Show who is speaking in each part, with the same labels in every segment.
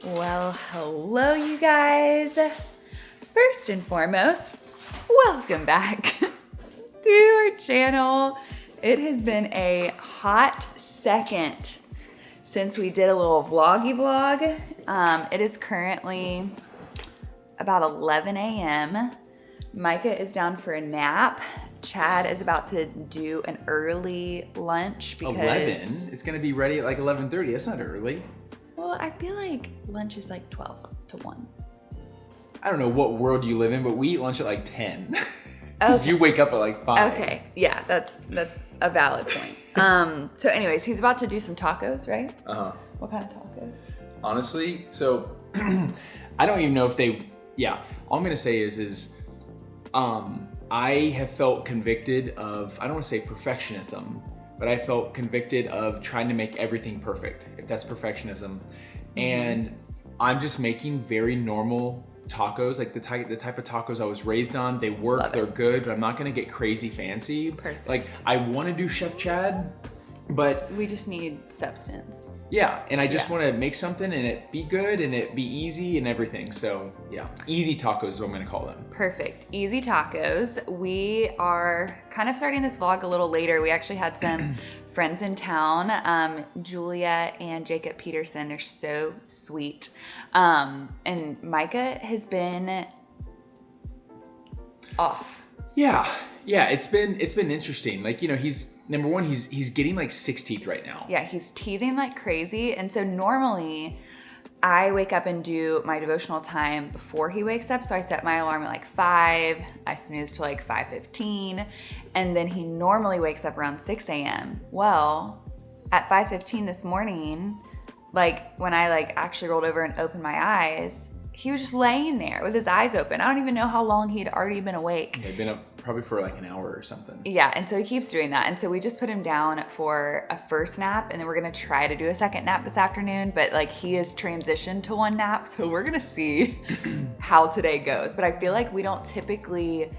Speaker 1: Well, hello you guys. First and foremost, welcome back to our channel. It has been a hot second since we did a little vloggy vlog. It is currently about 11 a.m. Micah is down for a nap. Chad is about to do an early lunch because
Speaker 2: 11? It's gonna be ready at like 11:30. That's not early.
Speaker 1: Well, I feel like lunch is like 12 to 1.
Speaker 2: I don't know what world you live in, but we eat lunch at like 10. Because you wake up at like 5.
Speaker 1: Okay, yeah, that's a valid point. So anyways, he's about to do some tacos, right?
Speaker 2: Uh-huh.
Speaker 1: What kind of tacos?
Speaker 2: Honestly, so I don't even know if all I'm gonna say is I have felt convicted of, I don't want to say perfectionism, but I felt convicted of trying to make everything perfect, if that's perfectionism. And I'm just making very normal tacos, like the type of tacos I was raised on. They work, they're good, but I'm not going to get crazy fancy.
Speaker 1: Perfect.
Speaker 2: Like, I want to do Chef Chad, but
Speaker 1: we just need substance.
Speaker 2: Yeah, and I just want to make something and it be good and it be easy and everything. So yeah, easy tacos is what I'm going to call them.
Speaker 1: Perfect. Easy tacos. We are kind of starting this vlog a little later. We actually had some friends in town. Julia and Jacob Peterson are so sweet. And Micah has been off.
Speaker 2: Yeah, it's been interesting. Like, you know, he's number one, he's getting like 6 teeth right now.
Speaker 1: Yeah, he's teething like crazy. And so normally I wake up and do my devotional time before he wakes up. So I set my alarm at like 5, I snooze to like 5:15, and then he normally wakes up around 6 a.m. Well, at 5:15 this morning, like when I like actually rolled over and opened my eyes, he was just laying there with his eyes open. I don't even know how long he'd already been awake.
Speaker 2: Yeah, he'd been up probably for like an hour or something.
Speaker 1: Yeah, and so he keeps doing that. And so we just put him down for a first nap, and then we're gonna try to do a second nap this afternoon, but like he is transitioned to one nap, so we're gonna see how today goes. But I feel like we don't typically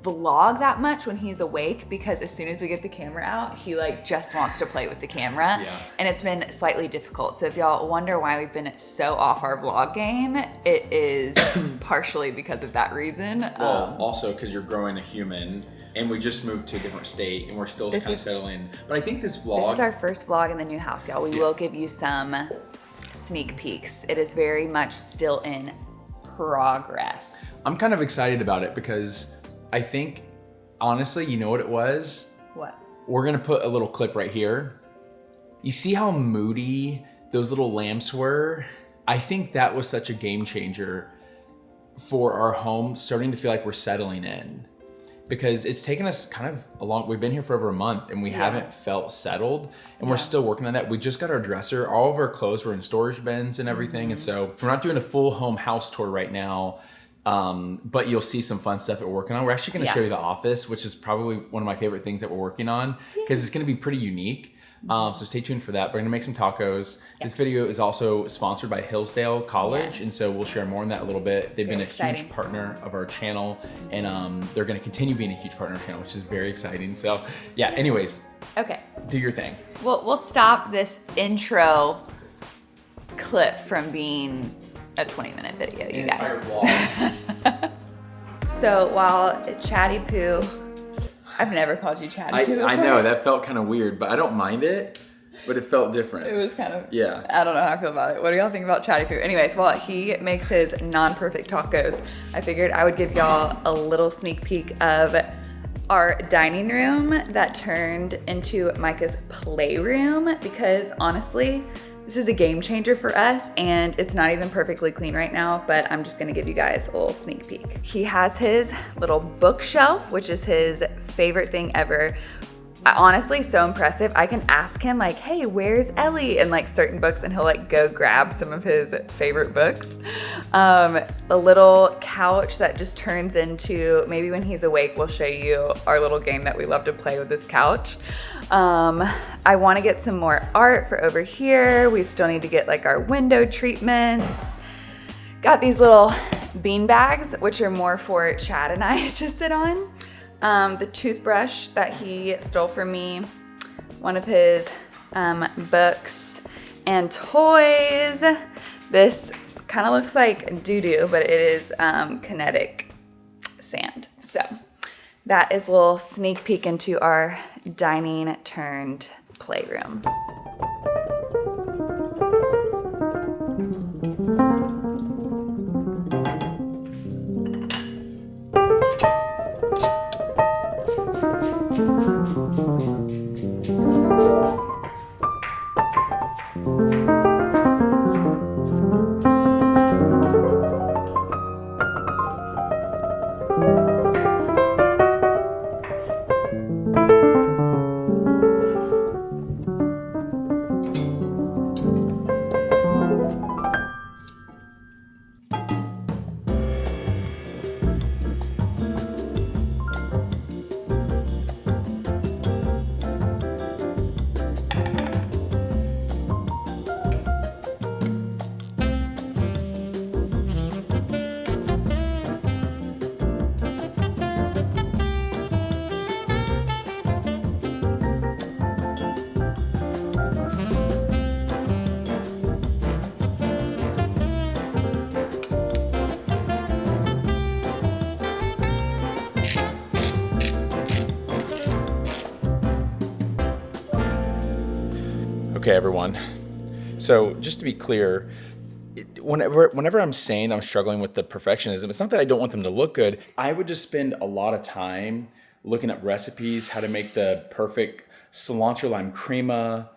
Speaker 1: vlog that much when he's awake, because as soon as we get the camera out, he like just wants to play with the camera.
Speaker 2: Yeah.
Speaker 1: And it's been slightly difficult. So if y'all wonder why we've been so off our vlog game, it is partially because of that reason.
Speaker 2: Well, also because you're growing a human, and we just moved to a different state, and we're still kind of settling. But I think this
Speaker 1: is our first vlog in the new house, y'all. We will give you some sneak peeks. It is very much still in progress.
Speaker 2: I'm kind of excited about it because I think, honestly, you know what it was?
Speaker 1: What?
Speaker 2: We're going to put a little clip right here. You see how moody those little lamps were? I think that was such a game changer for our home, starting to feel like we're settling in. Because it's taken us kind of a long, we've been here for over a month and we haven't felt settled, and we're still working on that. We just got our dresser. All of our clothes were in storage bins and everything. And so we're not doing a full home house tour right now. But you'll see some fun stuff that we're working on. We're actually going to show you the office, which is probably one of my favorite things that we're working on, because it's going to be pretty unique. So stay tuned for that. We're going to make some tacos. This video is also sponsored by Hillsdale College. And so we'll share more on that a little bit. They've been a huge partner of our channel, and they're going to continue being a huge partner of our channel, which is very exciting. So yeah, anyways. Okay. Do your thing.
Speaker 1: We'll stop this intro clip from being a 20-minute video, you guys. So while Chatty Poo, I've never called you Chatty Poo before.
Speaker 2: I know, that felt kind of weird, but I don't mind it, but it felt different.
Speaker 1: It was kind of, I don't know how I feel about it. What do y'all think about Chatty Poo? Anyways, while he makes his non-perfect tacos, I figured I would give y'all a little sneak peek of our dining room that turned into Micah's playroom, because honestly, this is a game changer for us, and it's not even perfectly clean right now, but I'm just gonna give you guys a little sneak peek. He has his little bookshelf, which is his favorite thing ever. Honestly, so impressive. I can ask him like, hey, where's Ellie? And like certain books, and he'll like go grab some of his favorite books. A little couch that just turns into, maybe when he's awake, we'll show you our little game that we love to play with this couch. I want to get some more art for over here. We still need to get like our window treatments. Got these little bean bags, which are more for Chad and I to sit on. The toothbrush that he stole from me, one of his books and toys. This kind of looks like doo-doo, but it is kinetic sand. So that is a little sneak peek into our dining turned playroom.
Speaker 2: Okay, everyone. So just to be clear, whenever I'm saying I'm struggling with the perfectionism, it's not that I don't want them to look good. I would just spend a lot of time looking up recipes, how to make the perfect cilantro lime crema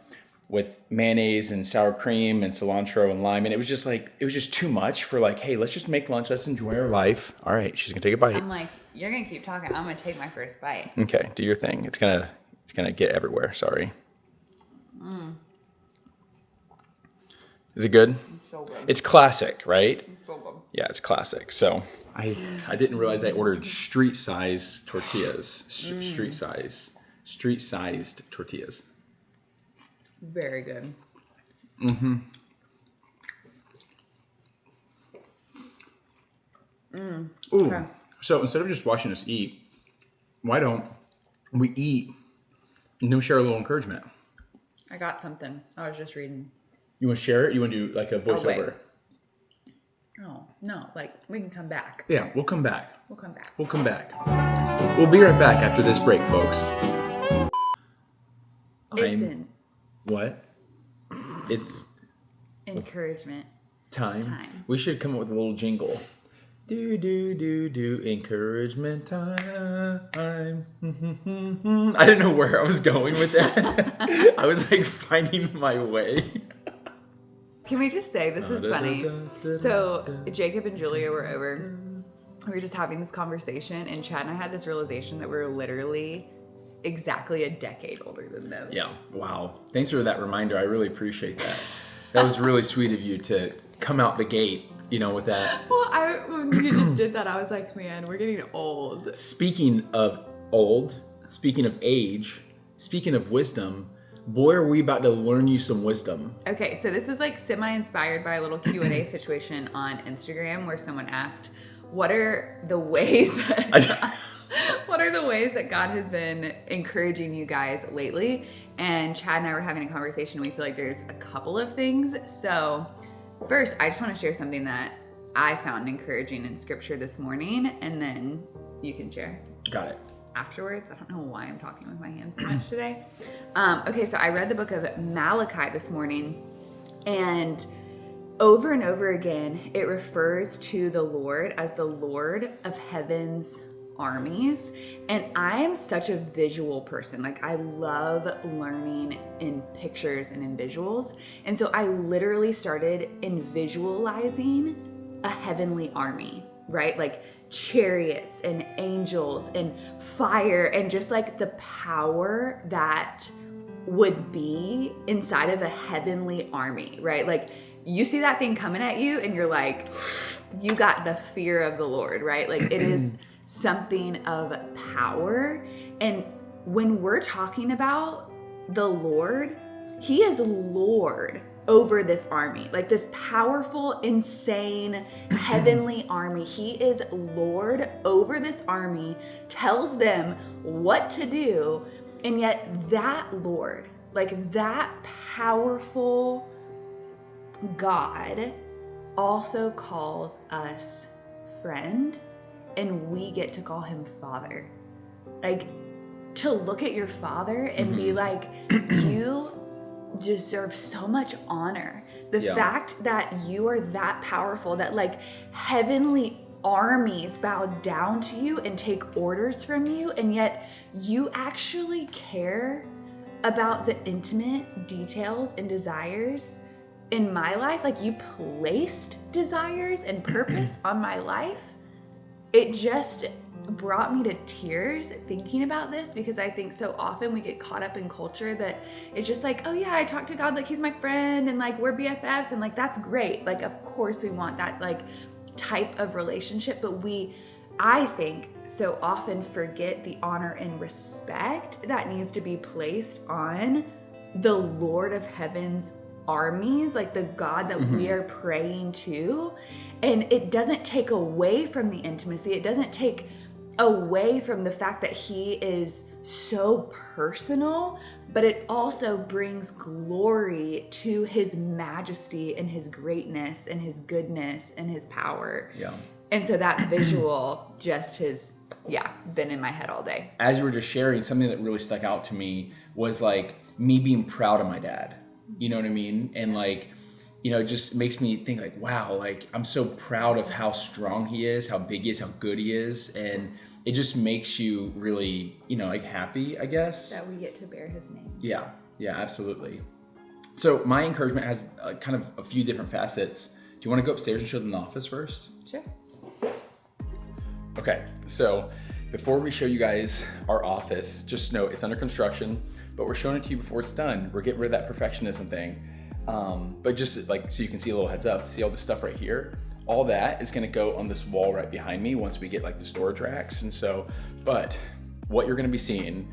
Speaker 2: with mayonnaise and sour cream and cilantro and lime. And it was just too much for like, hey, let's just make lunch. Let's enjoy our life. All right, she's gonna take a bite.
Speaker 1: I'm like, you're gonna keep talking. I'm gonna take my first bite.
Speaker 2: Okay, do your thing. It's gonna get everywhere. Sorry. Is it good?
Speaker 1: So good.
Speaker 2: It's classic, right?
Speaker 1: So good.
Speaker 2: Yeah, it's classic. So I didn't realize I ordered street size tortillas. Street sized tortillas.
Speaker 1: Very good.
Speaker 2: Ooh.
Speaker 1: Okay.
Speaker 2: So instead of just watching us eat, why don't we eat and then we share a little encouragement?
Speaker 1: I got something. I was just reading.
Speaker 2: You want to share it? You want to do like a voiceover?
Speaker 1: Oh, no. Like, we can come back.
Speaker 2: Yeah, we'll come back.
Speaker 1: We'll come back.
Speaker 2: We'll come back. We'll be right back after this break, folks. What? It's
Speaker 1: encouragement.
Speaker 2: Time. We should come up with a little jingle. Do, encouragement time. I didn't know where I was going with that. I was like finding my way.
Speaker 1: Can we just say, this was funny. So Jacob and Julia were over. We were just having this conversation, and Chad and I had this realization that we were literally exactly a decade older than them.
Speaker 2: Yeah. Wow. Thanks for that reminder. I really appreciate that. That was really sweet of you to come out the gate, with that.
Speaker 1: Well, when you just did that, I was like, man, we're getting old.
Speaker 2: Speaking of old, speaking of age, speaking of wisdom, boy, are we about to learn you some wisdom.
Speaker 1: Okay, so this was like semi-inspired by a little Q&A situation on Instagram where someone asked, what are the ways that God has been encouraging you guys lately? And Chad and I were having a conversation. We feel like there's a couple of things. So first, I just want to share something that I found encouraging in scripture this morning, and then you can share.
Speaker 2: Got it.
Speaker 1: Afterwards. I don't know why I'm talking with my hands so much today. Okay, so I read the book of Malachi this morning, and over again, it refers to the Lord as the Lord of heaven's armies. And I am such a visual person. Like, I love learning in pictures and in visuals. And so I literally started in visualizing a heavenly army, right? Like chariots and angels and fire and just like the power that would be inside of a heavenly army, right? Like, you see that thing coming at you and you're like, you got the fear of the Lord, right? Like, it is something of power. And when we're talking about the Lord, he is Lord over this army, like this powerful, insane, heavenly army. He is Lord over this army, tells them what to do. And yet that Lord, like that powerful God, also calls us friend, and we get to call him Father. Like, to look at your Father and be like, you deserve so much honor. The fact that you are that powerful, that like heavenly armies bow down to you and take orders from you, and yet you actually care about the intimate details and desires in my life. Like, you placed desires and purpose on my life. It just brought me to tears thinking about this, because I think so often we get caught up in culture that it's just like, oh yeah, I talk to God like he's my friend and like we're BFFs, and like that's great. Like, of course we want that like type of relationship, but I think so often forget the honor and respect that needs to be placed on the Lord of Heaven's armies, like the God that we are praying to. And it doesn't take away from the intimacy. It doesn't take away from the fact that he is so personal, but it also brings glory to his majesty and his greatness and his goodness and his power.
Speaker 2: Yeah.
Speaker 1: And so that visual just has, been in my head all day.
Speaker 2: As you were just sharing, something that really stuck out to me was like me being proud of my dad. You know what I mean? And like, you know, it just makes me think like, wow, like I'm so proud of how strong he is, how big he is, how good he is. And it just makes you really, you know, like happy, I guess.
Speaker 1: That we get to bear his name.
Speaker 2: Yeah, absolutely. So my encouragement has kind of a few different facets. Do you want to go upstairs and show them the office first?
Speaker 1: Sure.
Speaker 2: Okay, so before we show you guys our office, just know it's under construction, but we're showing it to you before it's done. We're getting rid of that perfectionism thing. But just like, so you can see a little heads up, see all this stuff right here, all that is gonna go on this wall right behind me once we get like the storage racks. And so, but what you're gonna be seeing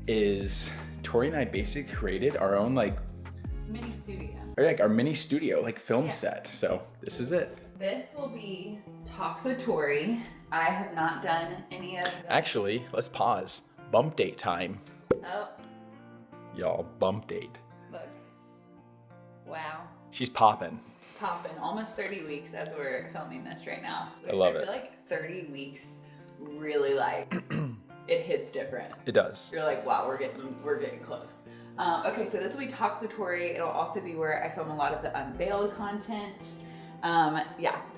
Speaker 2: is Tori and I basically created our own like
Speaker 1: mini studio.
Speaker 2: Or like our mini studio, like film set. So this is it.
Speaker 1: This will be Talks with Tori. I have not done any of the...
Speaker 2: Actually, let's pause. Bump date time.
Speaker 1: Oh.
Speaker 2: Y'all, bump date.
Speaker 1: Look. Wow.
Speaker 2: She's popping.
Speaker 1: Almost 30 weeks as we're filming this right now.
Speaker 2: I love it.
Speaker 1: I feel like 30 weeks really like it hits different.
Speaker 2: It does.
Speaker 1: You're like, wow, we're getting close. Okay, so this will be Talks with Tori. It'll also be where I film a lot of the unveiled content.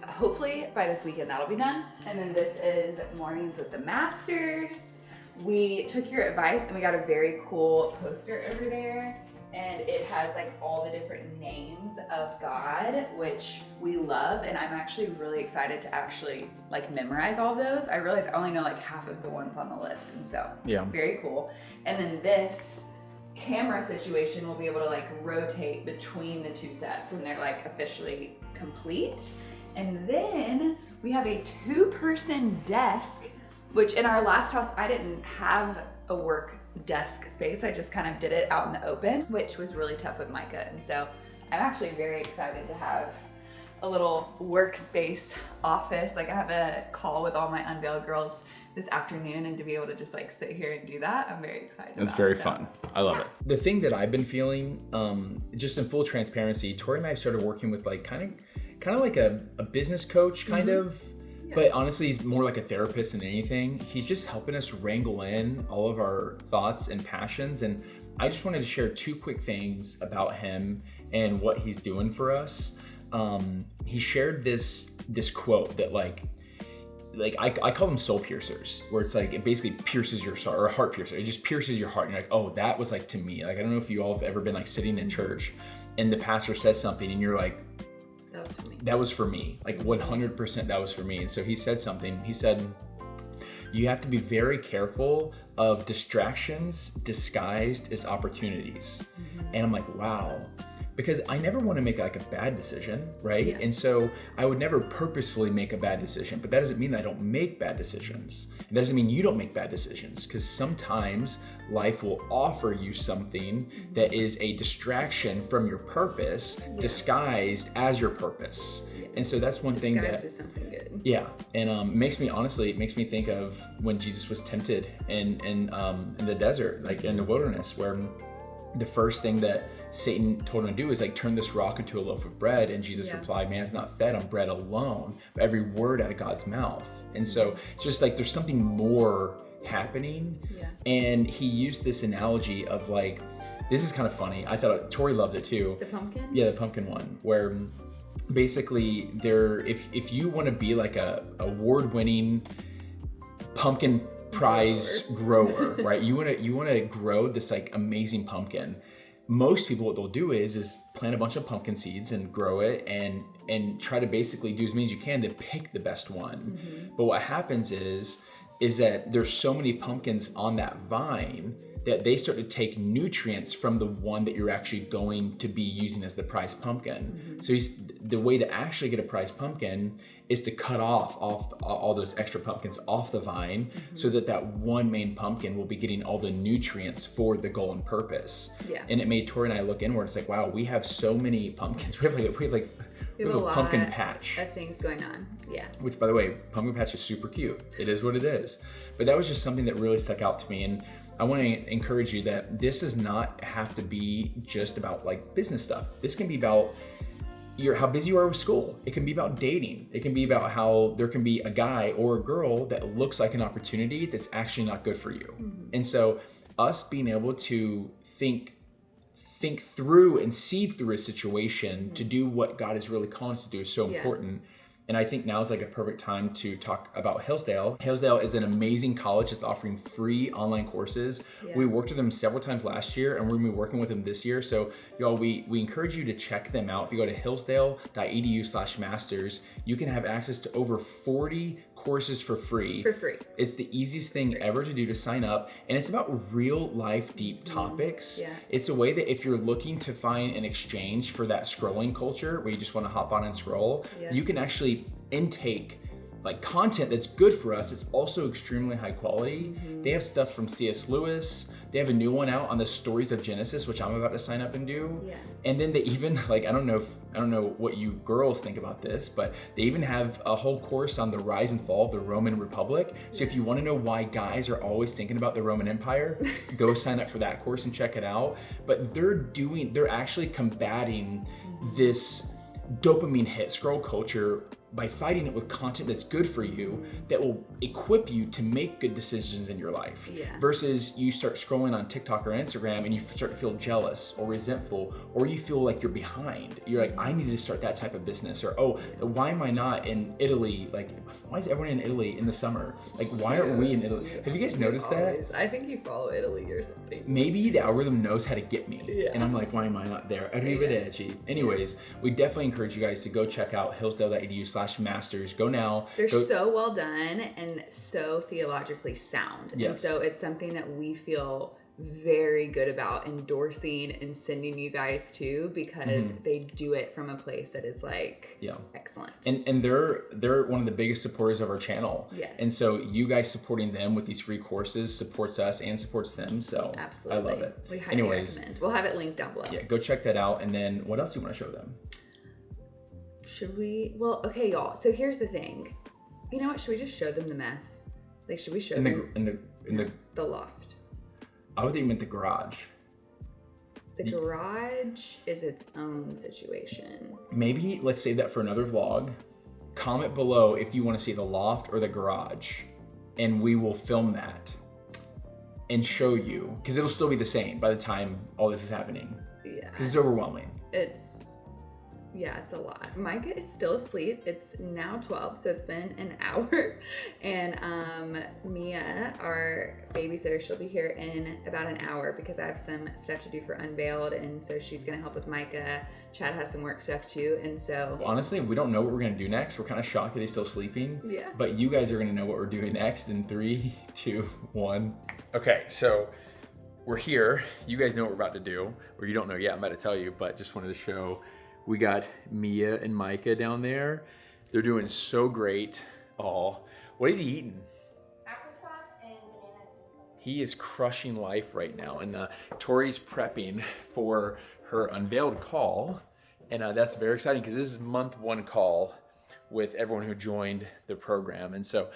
Speaker 1: Hopefully by this weekend that'll be done. And then this is Mornings with the Masters. We took your advice and we got a very cool poster over there. And it has like all the different names of God, which we love. And I'm actually really excited to actually like memorize all those. I realize I only know like half of the ones on the list. And so very cool. And then this camera situation will be able to like rotate between the two sets when they're like officially complete. And then we have a 2-person desk, which in our last house, I didn't have a work desk space. I just kind of did it out in the open, which was really tough with Micah. And so I'm actually very excited to have a little workspace office. Like I have a call with all my Unveil girls this afternoon, and to be able to just like sit here and do that, I'm very excited.
Speaker 2: It's very fun. I love it. The thing that I've been feeling, just in full transparency, Tori and I started working with like kind of like a business coach kind of. Yeah. But honestly, he's more like a therapist than anything. He's just helping us wrangle in all of our thoughts and passions. And I just wanted to share 2 quick things about him and what he's doing for us. He shared this quote that like I call them soul piercers, where it's like it basically pierces your soul, or a heart piercer. It just pierces your heart, and you're like, oh, that was like to me. Like I don't know if you all have ever been like sitting in church, and the pastor says something, and you're like, that was for me. Like 100% that was for me. And so he said something. He said, you have to be very careful of distractions disguised as opportunities. And I'm like, wow. Because I never want to make like a bad decision, right? Yeah. And so I would never purposefully make a bad decision, but that doesn't mean that I don't make bad decisions. It doesn't mean you don't make bad decisions, because sometimes life will offer you something that is a distraction from your purpose, disguised as your purpose. Yeah. And so that's one thing that
Speaker 1: disguised as something good.
Speaker 2: Yeah, and it makes me think of when Jesus was tempted in the desert, like in the wilderness, where the first thing that Satan told him to do is like turn this rock into a loaf of bread. And Jesus replied, man is not fed on bread alone, but every word out of God's mouth. And so it's just like there's something more happening. And he used this analogy of like, this is kind of funny. I thought Tori loved it too.
Speaker 1: The pumpkins?
Speaker 2: Yeah, the pumpkin one, where basically if you want to be like a award-winning pumpkin prize grower, right? You want to grow this like amazing pumpkin. Most people, what they'll do is plant a bunch of pumpkin seeds and grow it and try to basically do as many as you can to pick the best one. But what happens is that there's so many pumpkins on that vine that they start to take nutrients from the one that you're actually going to be using as the prize pumpkin. So the way to actually get a prize pumpkin is to cut off all those extra pumpkins off the vine so that one main pumpkin will be getting all the nutrients for the goal and purpose. And it made Tori and I look inward. It's like, wow, we have so many pumpkins. We have a pumpkin patch
Speaker 1: of things going on.
Speaker 2: Which, by the way, pumpkin patch is super cute. It is what it is. But that was just something that really stuck out to me. And I want to encourage you that this does not have to be just about like business stuff. This can be about how busy you are with school. It can be about dating. It can be about how there can be a guy or a girl that looks like an opportunity that's actually not good for you. And so us being able to think through and see through a situation to do what God is really calling us to do is so important. And I think now is like a perfect time to talk about Hillsdale. Hillsdale is an amazing college that's offering free online courses. We worked with them several times last year, and we're gonna be working with them this year. So y'all, we encourage you to check them out. If you go to hillsdale.edu/masters, you can have access to over 40 courses for free. It's the easiest thing ever to do to sign up, and it's about real life deep topics. It's a way that if you're looking to find an exchange for that scrolling culture where you just want to hop on and scroll, you can actually intake like content that's good for us. It's also extremely high quality. They have stuff from C.S. Lewis. They have a new one out on the stories of Genesis, which I'm about to sign up and do. And then they even like, I don't know what you girls think about this, but they even have a whole course on the rise and fall of the Roman Republic. So if you want to know why guys are always thinking about the Roman Empire, go sign up for that course and check it out. But they're actually combating this dopamine hit scroll culture by fighting it with content that's good for you, that will equip you to make good decisions in your life. Versus you start scrolling on TikTok or Instagram and you start to feel jealous or resentful, or you feel like you're behind. You're like, I need to start that type of business. Or, oh, why am I not in Italy? Like, why is everyone in Italy in the summer? Like, why aren't we in Italy? Have you guys noticed that?
Speaker 1: I think you follow Italy or something.
Speaker 2: Maybe the algorithm knows how to get me. And I'm like, why am I not there? Arrivederci. Anyways, we definitely encourage you guys to go check out hillsdale.edu/masters. Go now.
Speaker 1: They're so well done and so theologically sound. And so it's something that we feel very good about endorsing and sending you guys to, because they do it from a place that is like excellent.
Speaker 2: And they're one of the biggest supporters of our channel. And so you guys supporting them with these free courses supports us and supports them. So
Speaker 1: absolutely.
Speaker 2: I love it.
Speaker 1: We highly recommend. We'll have it linked down below.
Speaker 2: Go check that out. And then what else do you want to show them?
Speaker 1: Should we? Well, okay, y'all. So here's the thing. You know what? Should we just show them the mess? Like, should we show them the loft?
Speaker 2: I would think you meant the garage.
Speaker 1: The garage is its own situation.
Speaker 2: Maybe let's save that for another vlog. Comment below if you want to see the loft or the garage, and we will film that and show you, because it'll still be the same by the time all this is happening. Because it's overwhelming.
Speaker 1: It's a lot. Micah is still asleep. It's now 12, so it's been an hour. And Mia, our babysitter, she'll be here in about an hour because I have some stuff to do for Unveiled, and so she's gonna help with Micah. Chad has some work stuff too, and so
Speaker 2: honestly, we don't know what we're gonna do next. We're kind of shocked that he's still sleeping. But you guys are gonna know what we're doing next in 3, 2, 1. Okay, so we're here. You guys know what we're about to do, or you don't know yet. I'm about to tell you, but just wanted to show. We got Mia and Micah down there. They're doing so great. Oh, what is he eating?
Speaker 3: Applesauce and banana.
Speaker 2: He is crushing life right now. And Tori's prepping for her unveiled call. And that's very exciting because this is month 1 call with everyone who joined the program. And so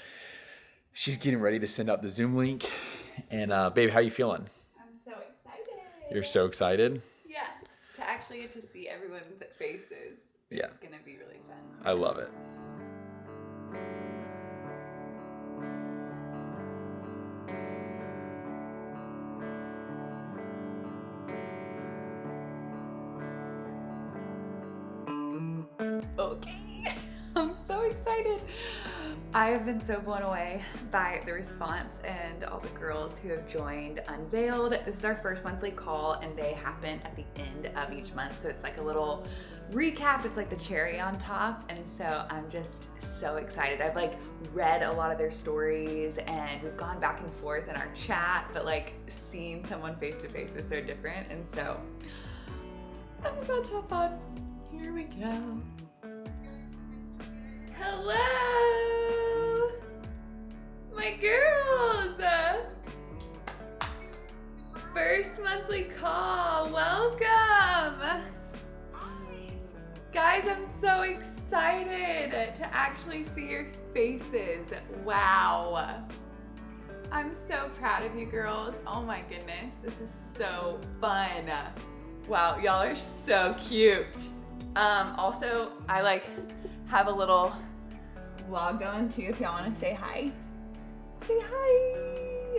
Speaker 2: she's getting ready to send out the Zoom link. And babe, how you feeling?
Speaker 3: I'm so excited.
Speaker 2: You're so excited?
Speaker 1: Yeah. To actually get to see everyone's faces.
Speaker 2: Yeah.
Speaker 1: It's going to be really fun.
Speaker 2: I love it.
Speaker 1: Okay. I'm so excited. I have been so blown away by the response and all the girls who have joined Unveiled. This is our first monthly call and they happen at the end of each month. So it's like a little recap. It's like the cherry on top. And so I'm just so excited. I've like read a lot of their stories and we've gone back and forth in our chat, but like seeing someone face to face is so different. And so I'm about to hop on. Here we go. Hello, my girls. First monthly call. Welcome. Guys, I'm so excited to actually see your faces. Wow. I'm so proud of you girls. Oh my goodness, this is so fun. Wow, y'all are so cute. Also, I have a little vlog going too if y'all want to say hi. Say hi.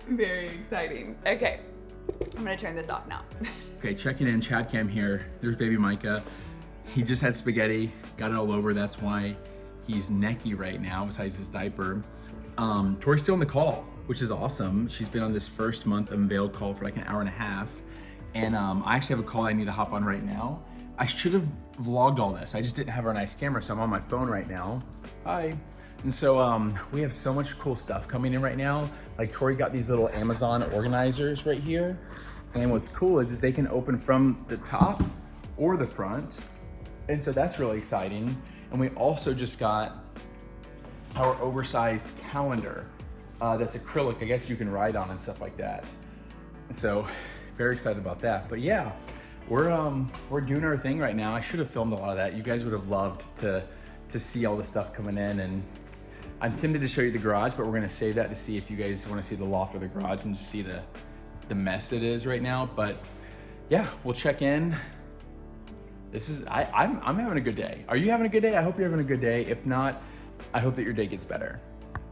Speaker 1: Very exciting. Okay, I'm gonna turn this off now.
Speaker 2: Okay, checking in, Chad Cam here. There's baby Micah. He just had spaghetti, got it all over. That's why he's necky right now, besides his diaper. Tori's still on the call, which is awesome. She's been on this first month unveiled call for like an hour and a half. And I actually have a call I need to hop on right now. I should have vlogged all this. I just didn't have our nice camera, so I'm on my phone right now. Hi. And so we have so much cool stuff coming in right now. Like Tori got these little Amazon organizers right here. And what's cool is they can open from the top or the front. And so that's really exciting. And we also just got our oversized calendar that's acrylic. I guess you can write on and stuff like that. So very excited about that. But yeah, we're doing our thing right now. I should have filmed a lot of that. You guys would have loved to see all the stuff coming in. And I'm tempted to show you the garage, but we're gonna save that to see if you guys wanna see the loft or the garage and just see the mess it is right now. But yeah, we'll check in. I'm having a good day. Are you having a good day? I hope you're having a good day. If not, I hope that your day gets better.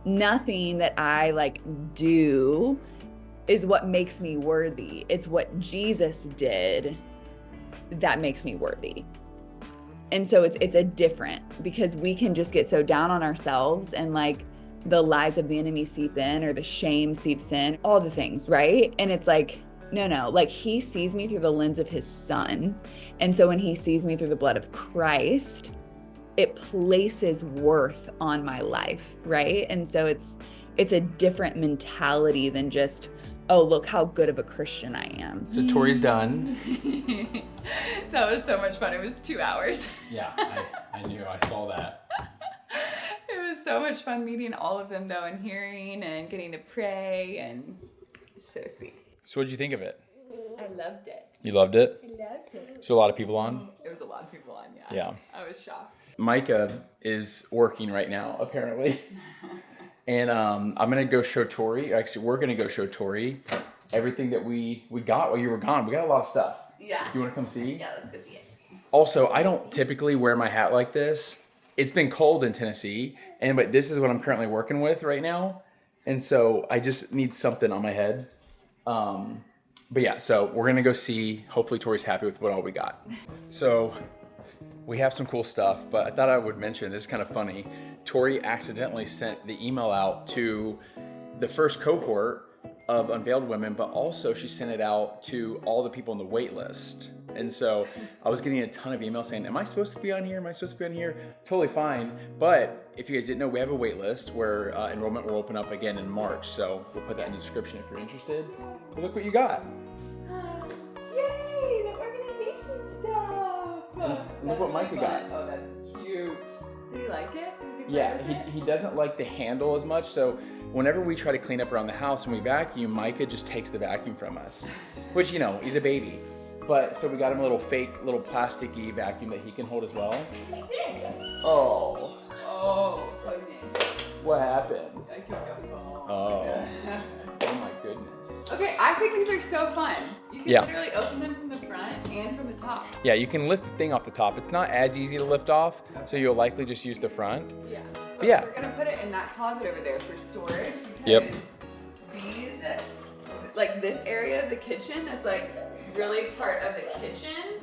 Speaker 1: Nothing that I do is what makes me worthy. It's what Jesus did that makes me worthy. And so it's a different, because we can just get so down on ourselves and the lies of the enemy seep in, or the shame seeps in, all the things, right? And it's no, he sees me through the lens of his son. And so when he sees me through the blood of Christ, it places worth on my life, right? And so it's a different mentality than just, oh, look how good of a Christian I am.
Speaker 2: So Tori's done.
Speaker 1: That was so much fun. It was 2 hours.
Speaker 2: Yeah, I knew, I saw that.
Speaker 1: It was so much fun meeting all of them though, and hearing and getting to pray, and so sweet.
Speaker 2: So what'd you think of it?
Speaker 1: I loved it.
Speaker 2: You loved it?
Speaker 1: I loved it.
Speaker 2: So a lot of people on?
Speaker 1: It was a lot of people on, yeah.
Speaker 2: Yeah.
Speaker 1: I was shocked.
Speaker 2: Micah is working right now, apparently. And I'm gonna go show Tori, actually we're gonna go show Tori everything that we got while you were gone. We got a lot of stuff.
Speaker 1: Yeah.
Speaker 2: You wanna come see?
Speaker 1: Yeah, let's go see it.
Speaker 2: Also, I don't typically wear my hat like this. It's been cold in Tennessee, but this is what I'm currently working with right now. And so I just need something on my head. But yeah, so we're gonna go see, hopefully Tori's happy with what all we got. So we have some cool stuff, but I thought I would mention, this is kind of funny. Tori accidentally sent the email out to the first cohort of Unveiled Women, but also she sent it out to all the people on the wait list. And so I was getting a ton of emails saying, am I supposed to be on here? Am I supposed to be on here? Totally fine. But if you guys didn't know, we have a wait list where enrollment will open up again in March. So we'll put that in the description if you're interested. But look what you got.
Speaker 1: Yay, the organization stuff.
Speaker 2: Look what Micah got.
Speaker 1: Oh, that's cute. Do you like it? Does he play
Speaker 2: Yeah,
Speaker 1: with it?
Speaker 2: he doesn't like the handle as much. So whenever we try to clean up around the house and we vacuum, Micah just takes the vacuum from us, which, he's a baby. But so we got him a little fake, little plasticky vacuum that he can hold as well. Oh.
Speaker 1: Oh, goodness.
Speaker 2: What happened?
Speaker 1: I took a phone.
Speaker 2: Oh. Oh my goodness.
Speaker 1: Okay, I think these are are so fun. You can
Speaker 2: Yeah.
Speaker 1: literally open them from the front and from the top.
Speaker 2: Yeah, you can lift the thing off the top. It's not as easy to lift off, so you'll likely just use the front.
Speaker 1: Yeah.
Speaker 2: But yeah.
Speaker 1: We're gonna put it in that closet over there for storage because
Speaker 2: Yep.
Speaker 1: these, like this area of the kitchen that's like really part of the kitchen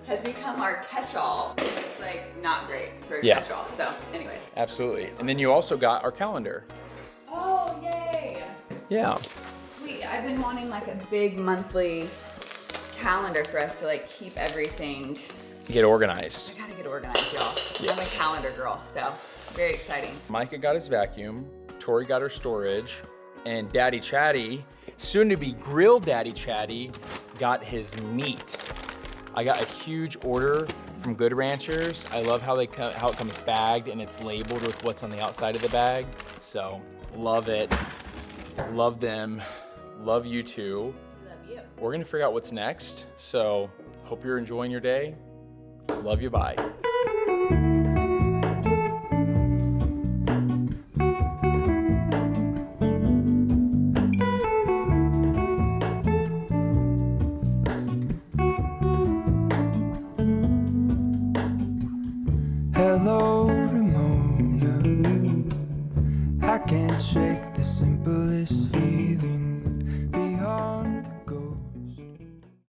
Speaker 1: has become our catch-all. It's like not great for a
Speaker 2: Yeah.
Speaker 1: catch-all. So anyways.
Speaker 2: Absolutely. And then you also got our calendar.
Speaker 1: Oh, yay.
Speaker 2: Yeah.
Speaker 1: Sweet. I've been wanting like a big monthly calendar for us to like keep everything.
Speaker 2: Get organized.
Speaker 1: I gotta get organized, y'all. I'm a
Speaker 2: Yes.
Speaker 1: calendar girl, so very exciting.
Speaker 2: Micah got his vacuum, Tori got her storage, and Daddy Chatty, soon to be grilled Daddy Chatty, got his meat. I got a huge order from Good Ranchers. I love how how it comes bagged and it's labeled with what's on the outside of the bag. So love it, love them, love you too.
Speaker 1: Love you.
Speaker 2: We're gonna figure out what's next. So hope you're enjoying your day. Love you, bye.
Speaker 4: Hello, Ramona. I can't shake the simplest feeling beyond